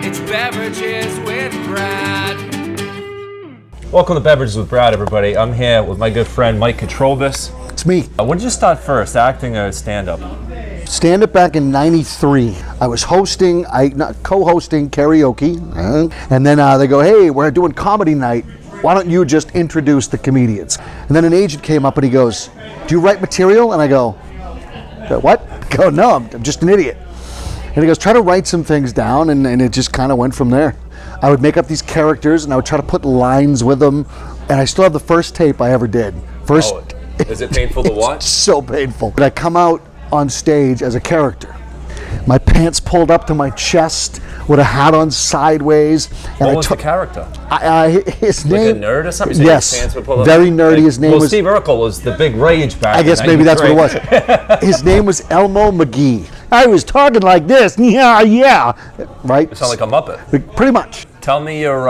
It's Beverages with Brad. Welcome to Beverages with Brad, everybody. I'm here with my good friend Mike Katrobis. It's me. When did you start first, acting or stand-up? Stand-up back in '93. I was co-hosting karaoke, and then they go, "Hey, we're doing comedy night. Why don't you just introduce the comedians?" And then an agent came up and he goes, "Do you write material?" And I go, "What?" I go, "No, I'm just an idiot." And he goes, "Try to write some things down," and it just kind of went from there. I would make up these characters and I would try to put lines with them, and I still have the first tape I ever did. Is it painful to watch? So painful. But I come out on stage as a character. My pants pulled up to my chest with a hat on sideways. And what was the character? His name, like a nerd or something? Yes, his pants would pull up? very nerdy. His name was... Steve Urkel was the big rage back I guess maybe that's what it was. His name was Elmo McGee. I was talking like this. Yeah. Right? You sound like a Muppet. Pretty much. Tell me your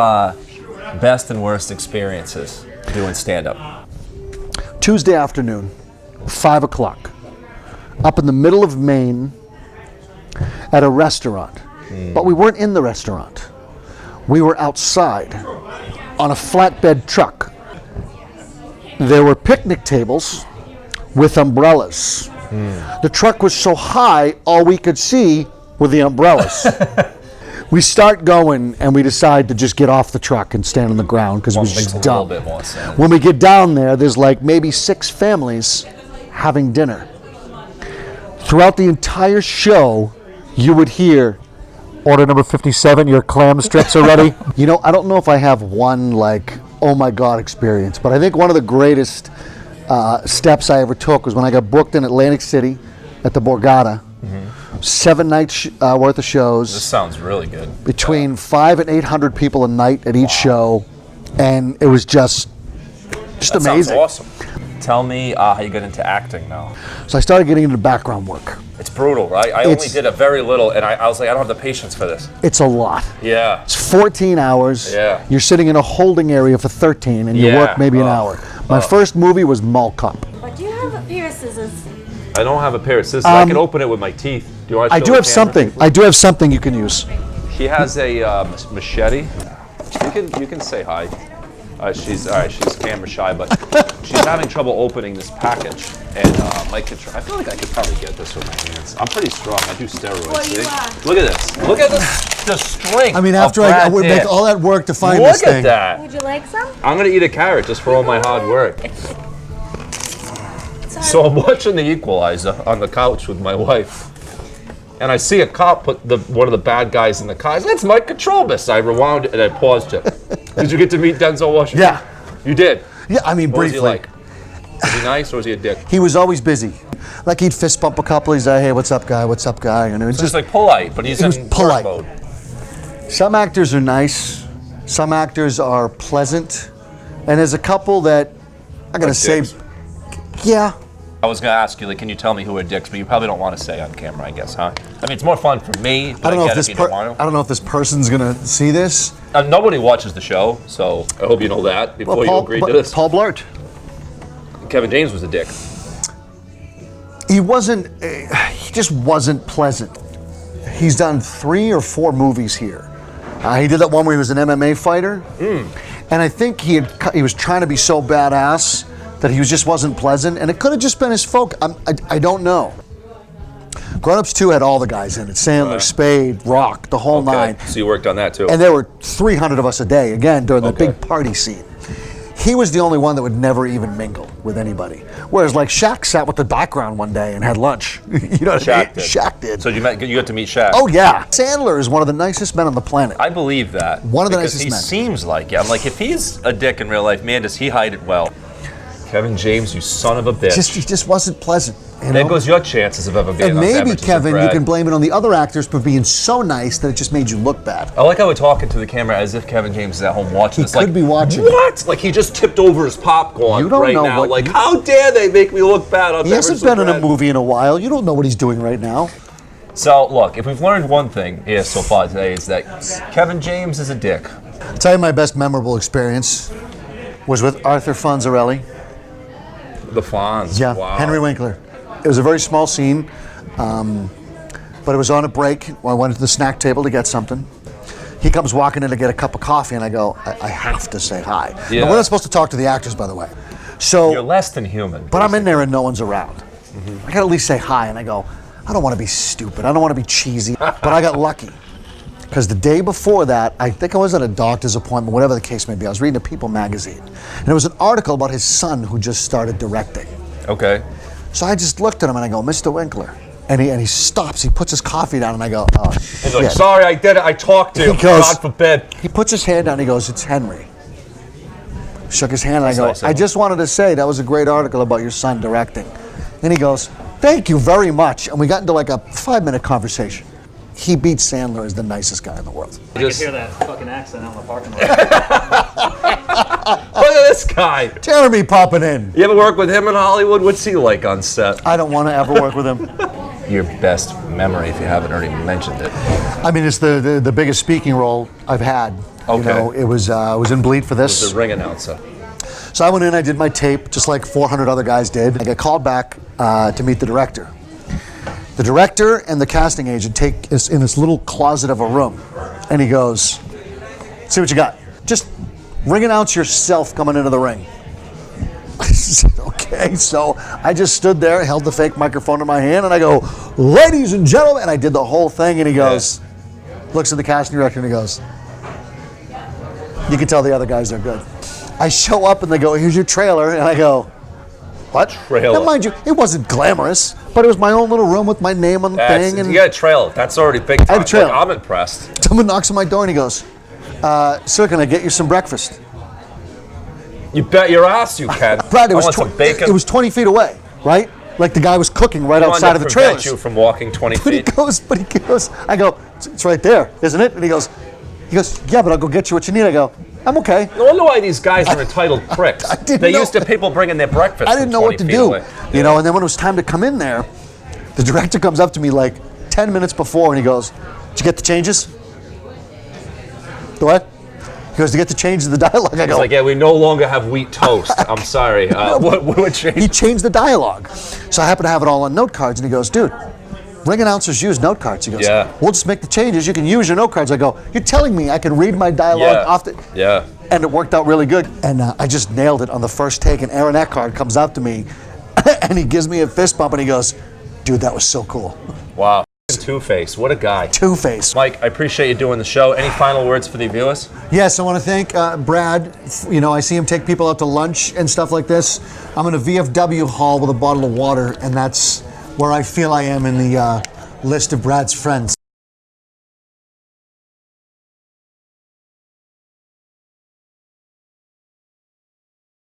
best and worst experiences doing stand-up. Tuesday afternoon, 5 o'clock, up in the middle of Maine at a restaurant. But we weren't in the restaurant. We were outside on a flatbed truck. There were picnic tables with umbrellas. The truck was so high, all we could see were the umbrellas. We start going, and we decide to just get off the truck and stand on the ground because it was just dumb. A little bit more sense. When we get down there, there's like maybe 6 families having dinner. Throughout the entire show, you would hear, "Order number 57, your clam strips are ready." You know, I don't know if I have one like, oh my God experience, but I think one of the greatest steps I ever took was when I got booked in Atlantic City at the Borgata. 7 nights worth of shows. This sounds really good. Between 500 and 800 people a night at each show, and it was just that amazing. Sounds awesome. Tell me how you got into acting now. So I started getting into background work. It's brutal, right? I only did a very little, and I was like, I don't have the patience for this. It's a lot. Yeah. It's 14 hours. Yeah. You're sitting in a holding area for 13, and you work maybe an hour. My first movie was Mall Cop. But do you have a pair of scissors? I don't have a pair of scissors. I can open it with my teeth. Do you want to show I do have something. I do have something you can use. He has a machete. You can say hi. She's camera shy, but she's having trouble opening this package. And I feel like I could probably get this with my hands. I'm pretty strong. I do steroids. Well, see? you are. Look at this. Look at this. The strength. I mean, after I would make all that work to find this thing. Look at that. Would you like some? I'm gonna eat a carrot just for all my hard work. So I'm watching The Equalizer on the couch with my wife, and I see a cop put one of the bad guys in the car. That's Mike Katrobis. I rewound it and I paused it. Did you get to meet Denzel Washington? Yeah. You did? Yeah, I mean, What was briefly. he like? Was he nice or was he a dick? He was always busy. Like he'd fist bump a couple. He's like, "Hey, what's up, guy? What's up, guy?" And it was Just like polite, but he's in polite. work mode. Some actors are nice. Some actors are pleasant. And there's a couple that I gotta say, dicks. yeah. I was gonna ask you, like, can you tell me who are dicks? But you probably don't want to say on camera, I guess, huh? I mean, it's more fun for me. But I don't know if get this if you don't want I don't know if this person's gonna see this. to. Nobody watches the show, so I hope you know that before you agree to this. Paul Blart. Kevin James was a dick. He wasn't. He just wasn't pleasant. He's done 3 or 4 movies here. He did that one where he was an MMA fighter, and I think he was trying to be so badass that he just wasn't pleasant, and it could have just been his folk. I don't know. Grown Ups 2 had all the guys in it: Sandler, Spade, Rock, the whole nine. So you worked on that too. And there were 300 of us a day, again, during the big party scene. He was the only one that would never even mingle with anybody. Whereas, like, Shaq sat with the background one day and had lunch. You know what I mean? Shaq did. So you got to meet Shaq. Oh, yeah. Sandler is one of the nicest men on the planet. I believe that. One of the because nicest he men. seems like it. I'm like, if he's a dick in real life, man, does he hide it well? Kevin James, you son of a bitch. He just wasn't pleasant. You There know? goes your chances of ever being And on maybe, Beverages with Kevin, you Brad. can blame it on the other actors for being so nice that it just made you look bad. I like how we're talking to the camera as if Kevin James is at home watching this. He could be watching. What? Like he just tipped over his popcorn You don't right know now. what Like, you- how dare they make me look bad on He Beverages hasn't been with in a Brad? movie in a while. You don't know what he's doing right now. So, look, if we've learned one thing here so far today, is that Kevin James is a dick. I'll tell you my best memorable experience was with Arthur Fonzarelli. The Fonz. Yeah, Wow. Henry Winkler. It was a very small scene, but it was on a break. I went to the snack table to get something. he comes walking in to get a cup of coffee, and I go, I have to say hi. Yeah. And we're not supposed to talk to the actors, by the way. So, You're less than human. but I'm in there and no one's around. I gotta at least say hi, and I go, I don't want to be stupid. I don't want to be cheesy, but I got lucky. Because the day before that, I think I was at a doctor's appointment, whatever the case may be. I was reading a People magazine, and there was an article about his son who just started directing. Okay. So I just looked at him and I go, Mr. Winkler. And he stops, he puts his coffee down, and I go, oh, He's like, shit. sorry, I did it. I talked to you. He goes- God forbid. He puts his hand down, and he goes, it's Henry. Shook his hand, and I go, nice of I him. just wanted to say that was a great article about your son directing. And he goes, thank you very much. And we got into like a 5-minute conversation. He beats Sandler as the nicest guy in the world. I could hear that fucking accent out in the parking lot. Look at this guy. Jeremy popping in. You ever work with him in Hollywood? What's he like on set? I don't want to ever work with him. Your best memory, if you haven't already mentioned it. I mean, it's the biggest speaking role I've had. Okay. You know, it was I was in Bleed for this. The ring announcer. So I went in, I did my tape, just like 400 other guys did. I got called back to meet the director. The director and the casting agent take us in this little closet of a room, and he goes, see what you got. Just ring announce yourself coming into the ring. I said, okay. So I just stood there, held the fake microphone in my hand, and I go, ladies and gentlemen, and I did the whole thing, and he goes, looks at the casting director, and he goes, you can tell the other guys are good. I show up, and they go, here's your trailer, and I go, what? Trailer. Now, mind you, it wasn't glamorous, but it was my own little room with my name on the thing. And You got a trailer. That's already big time. I have a trailer. Like, I'm impressed. someone knocks on my door, and he goes, sir, can I get you some breakfast? You bet your ass you can. Brad, it I was, want some bacon. it was 20 feet away, right? Like the guy was cooking right I wanted outside to of the prevent trailers. you from walking 20 But he feet. goes, I go, it's right there, isn't it? And he goes, yeah, but I'll go get you what you need. I go, I'm okay. No wonder why these guys are entitled pricks. I didn't They know- used to people bringing their breakfast. I didn't know from what to 20 feet do, away. you know. And then when it was time to come in there, the director comes up to me like 10 minutes before, and he goes, "Did you get the changes?" The what? He goes, "To get the changes of the dialogue." I It's go, like, yeah, we no longer have wheat toast. I'm sorry. What changed? he changed the dialogue. So I happen to have it all on note cards, and he goes, "Dude, ring announcers use note cards." He goes, Yeah. "We'll just make the changes. You can use your note cards." I go, "You're telling me I can read my dialogue off the?" Yeah. And it worked out really good. And I just nailed it on the first take. And Aaron Eckhart comes up to me, and he gives me a fist bump, and he goes, "Dude, that was so cool." Wow. Two-Face. What a guy. Two-Face. Mike, I appreciate you doing the show. Any final words for the viewers? Yes, I want to thank Brad. You know, I see him take people out to lunch and stuff like this. I'm in a VFW hall with a bottle of water, and that's where I feel I am in the list of Brad's friends.